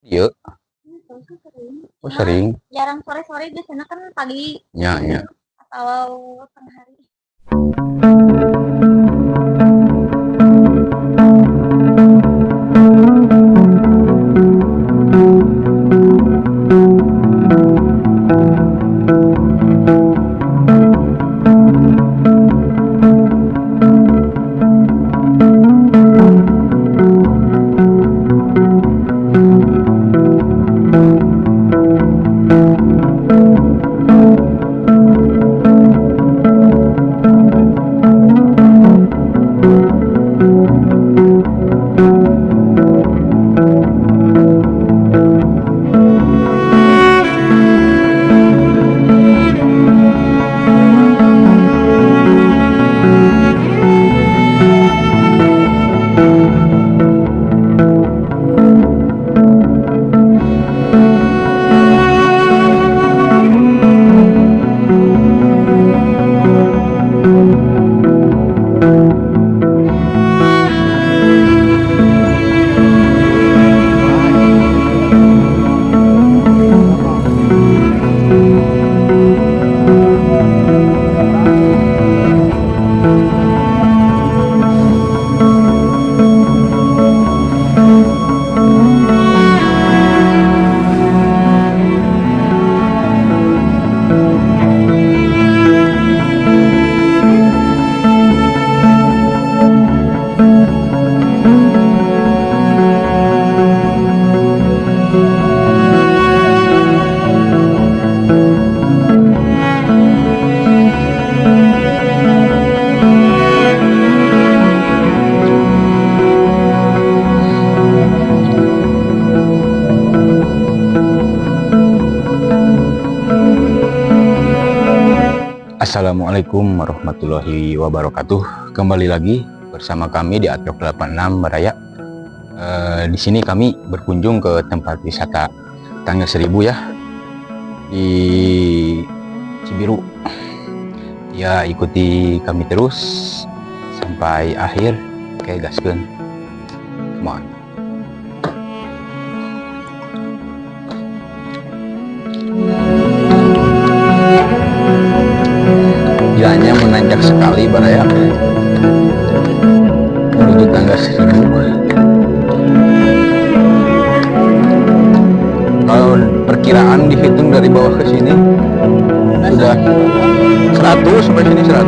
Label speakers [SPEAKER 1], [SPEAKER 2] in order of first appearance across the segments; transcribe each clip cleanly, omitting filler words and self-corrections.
[SPEAKER 1] Iya,
[SPEAKER 2] Itu sih sering.
[SPEAKER 1] oh
[SPEAKER 2] Cuma
[SPEAKER 1] sering.
[SPEAKER 2] jarang sore-sore, biasanya kan pagi
[SPEAKER 1] Ya, ya.
[SPEAKER 2] atau tengah hari.
[SPEAKER 1] Assalamualaikum warahmatullahi wabarakatuh. Kembali lagi bersama kami di Atrok 86 Baraya. Di sini kami berkunjung ke tempat wisata Tangga Seribu ya, di Cibiru. Ya, ikuti kami terus sampai akhir. Oke, gaskeun. Come on. Jalannya menanjak sekali Baraya menuju Tangga Seribu. Kalau perkiraan dihitung dari bawah ke sini sudah 100, sampai sini 100.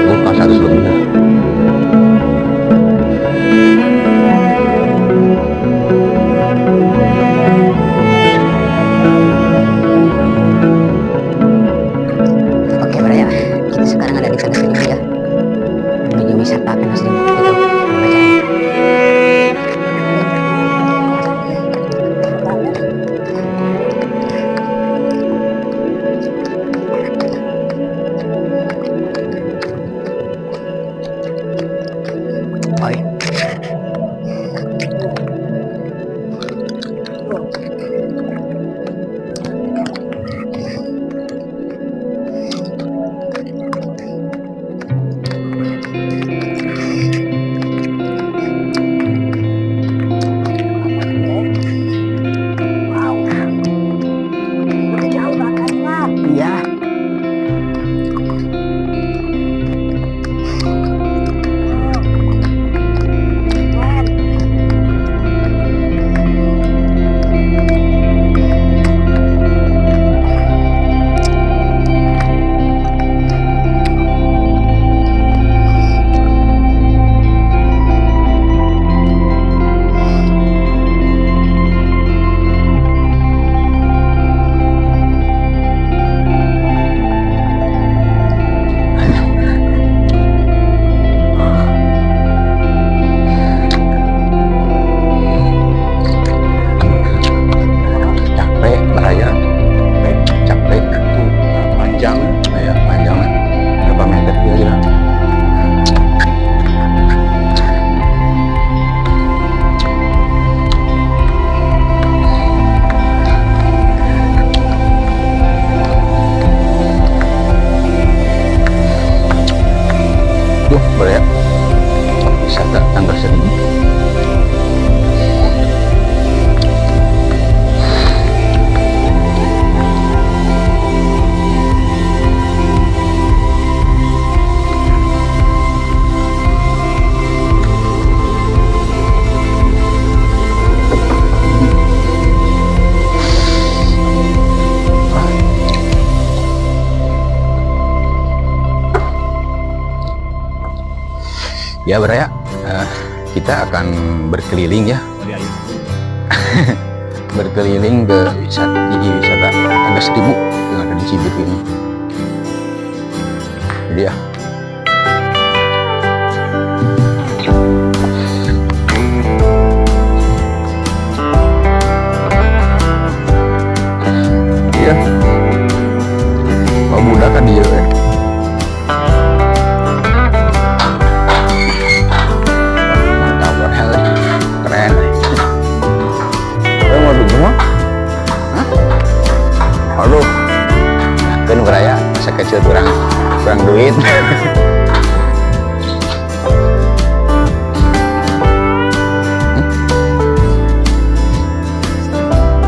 [SPEAKER 1] Bukan 100 lebih.
[SPEAKER 3] Oke Bro ya, kita sekarang ada di Tangga Seribu ya, menuju wisata Tangga Seribu gitu pembacaan.
[SPEAKER 1] Ya Bray, kita akan berkeliling ya. Berkeliling ke wisata Tangga Seribu yang ada di Cibiru ini. Jadi ya. Iya. Oh budak kan dia ya. Mantap banget. Keren. Mau dulu mah? Hah? Aduh. Kan beraya masa kecil kurang duit.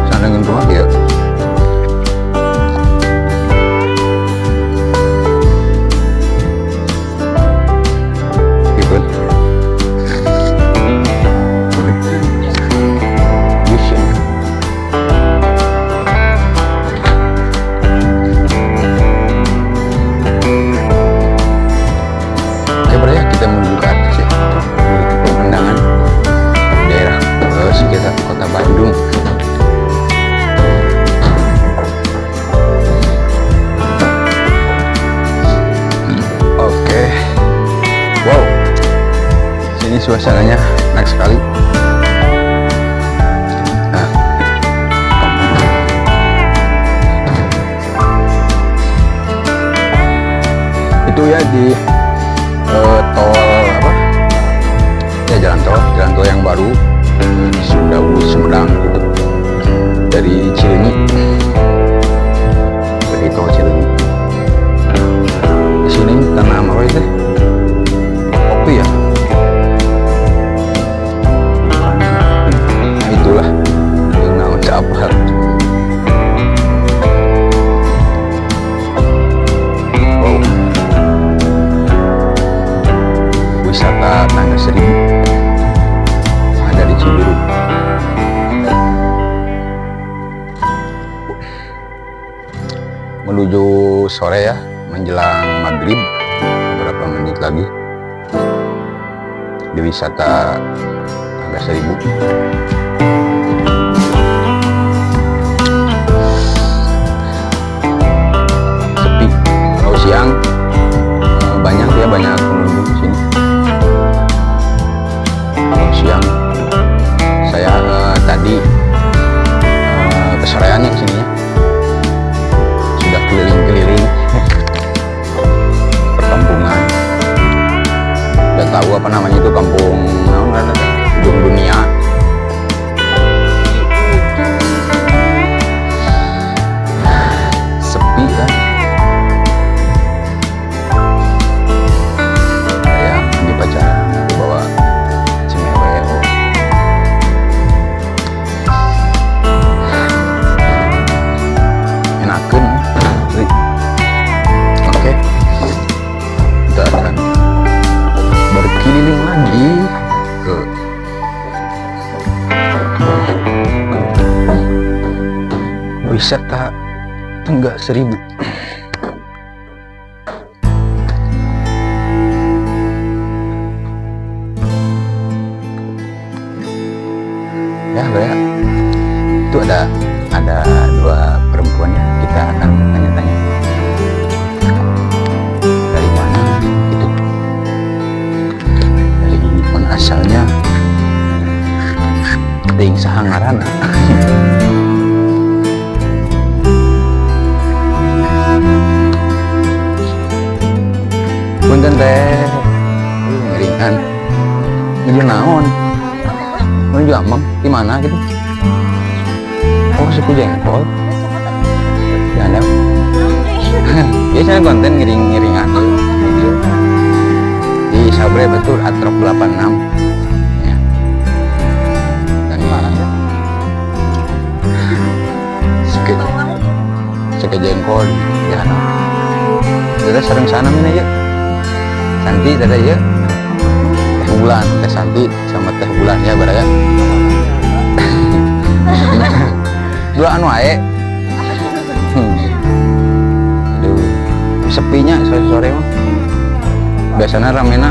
[SPEAKER 1] Sandangin rumah dia. Kita menuju ke atas ya, pemandangan daerah sekitar kota Bandung. Oke, wow, sini suasananya enak sekali. Nah, itu ya di tol apa ya, jalan tol yang baru Sumedang gitu, dari Cileunyi, dari tol Cileunyi di sini tanam apa itu, kopi ya. Nah, itulah yang naon cabar. Wisata Tangga Seribu ada di Cibiru. Menuju sore ya, menjelang maghrib, beberapa menit lagi di wisata Tangga Seribu. Sepi. Kalau siang banyak pengunjung di sini. Siang saya tadi kesoreannya kesini ya, sudah keliling-keliling perkampungan, udah tahu apa namanya itu kampung Ujung Dunia. Sepi kan saya di pacaran bawa enakan. Oke, kita akan berkeliling lagi ke wisata Tangga Seribu. Ya, itu ada dua perempuan ya, kita akan tanya-tanya dari mana gitu, dari mana asalnya, ting sahangarana. Punten teh ngeringan menuju naon, menuju amang di mana gitu. Oh, suku jengkol. Ya, ada. Biasanya konten ngiring-ngiringan video. Di Sabre betul Atrok 86. Ya. Dan marah ya. Seke jengkol ya. Kita sering sana mana ya. Santi ada ya. Teh Bulan, Teh Santi sama Teh Bulan ya baraya. Dua anu ae. Aduh, sepinya sore-sore mah. Biasanya ramena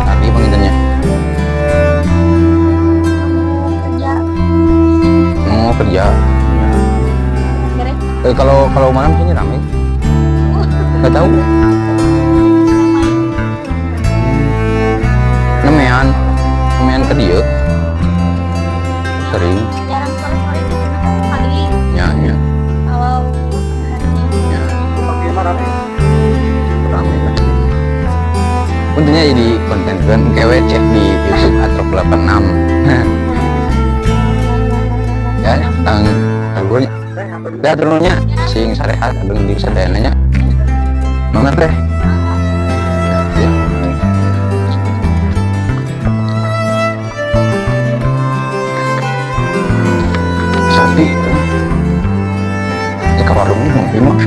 [SPEAKER 1] tadi intinya?
[SPEAKER 2] kerja
[SPEAKER 1] Mau kerja.
[SPEAKER 2] beres
[SPEAKER 1] Kalau malam sini ramai. Nggak tahu. Nemean ke dia. Sering.
[SPEAKER 2] jarang sore-sore di sana kan pagi
[SPEAKER 1] Ya.
[SPEAKER 2] awal tengah harinya.
[SPEAKER 1] Ya. Ramai kan. Untungnya jadi konten kan kewe cek di YouTube Atrok 86. Ya, tangguhnya. Ya turunnya sing sarehat adeng di sadananya. Mana teh? Ya. Sapi. Cek ke warung mau mah.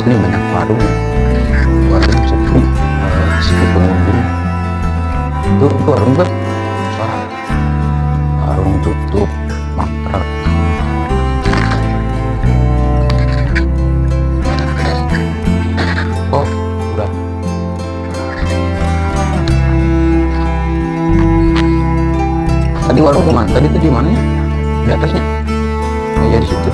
[SPEAKER 1] Ini banyak warung sepi, sepi pengunjung. Tuh warung tuh, warung tutup, mangkrak. Oh, udah. Tadi warung kemana? Tadi tuh di mana? Di atasnya? Oh iya di situ.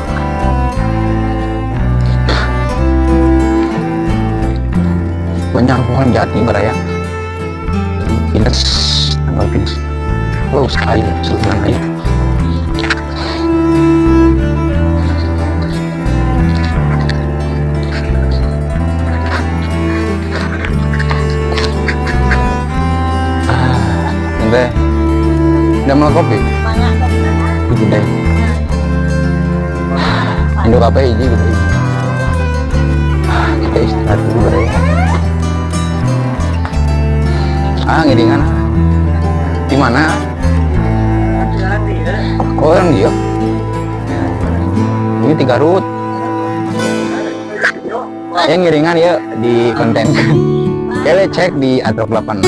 [SPEAKER 1] Banyak pohon jati beraya. Pindas, tanggal pindas. Oh sekali, sebulan aja. Ente, udah mau kopi?
[SPEAKER 2] Mana
[SPEAKER 1] Itu deh. Indo apa hiji gitu. Kita istirahat dulu beraya. Ngiringan. Di mana? Oh, orang dia. Ini 3 rut. Yang ngiringan ya di konten. Kalian cek di Atrok 86.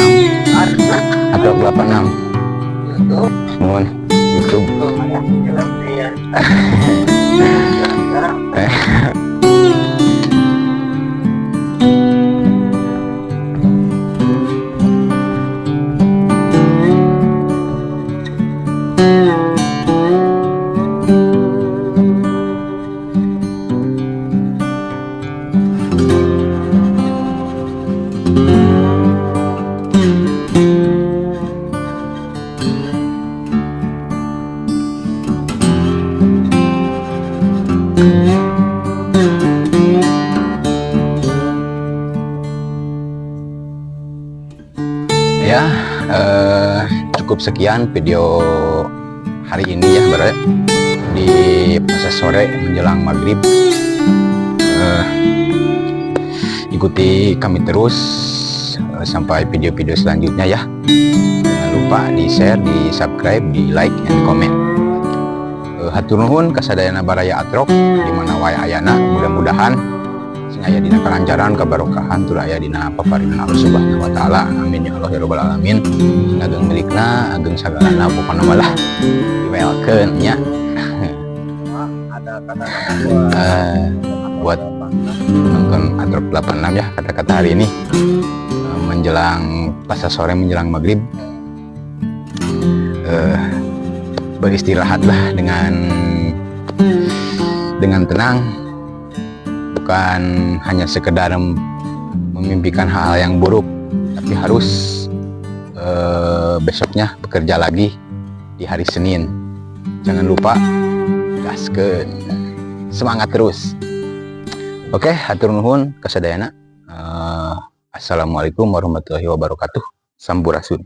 [SPEAKER 1] Atrok 86. Mohon YouTube. Ya, cukup sekian video hari ini ya, berarti di masa sore menjelang maghrib. Ikuti kami terus sampai video-video selanjutnya ya. Jangan lupa di share, di subscribe, di like, and comment. Hatur nuhun kasadayana baraya Atrok dimana wae ayana, mudah-mudahan sing aya dina kalancaran kabarokahan tur aya dina paparingan Allah Subhanahu wa taala. Amin ya Allah ya rabbal alamin. Ageng milikna, ageng sagalana pokona malah diwealkeun nya. Buat nonton Atrok 86 ya, kata-kata hari ini menjelang pasar sore menjelang maghrib. Beristirahatlah dengan tenang, bukan hanya sekedar memimpikan hal-hal yang buruk, tapi harus besoknya bekerja lagi di hari Senin. Jangan lupa gaskeun, semangat terus. Oke, hatur nuhun kasadayana. Assalamualaikum warahmatullahi wabarakatuh. Sampurasun.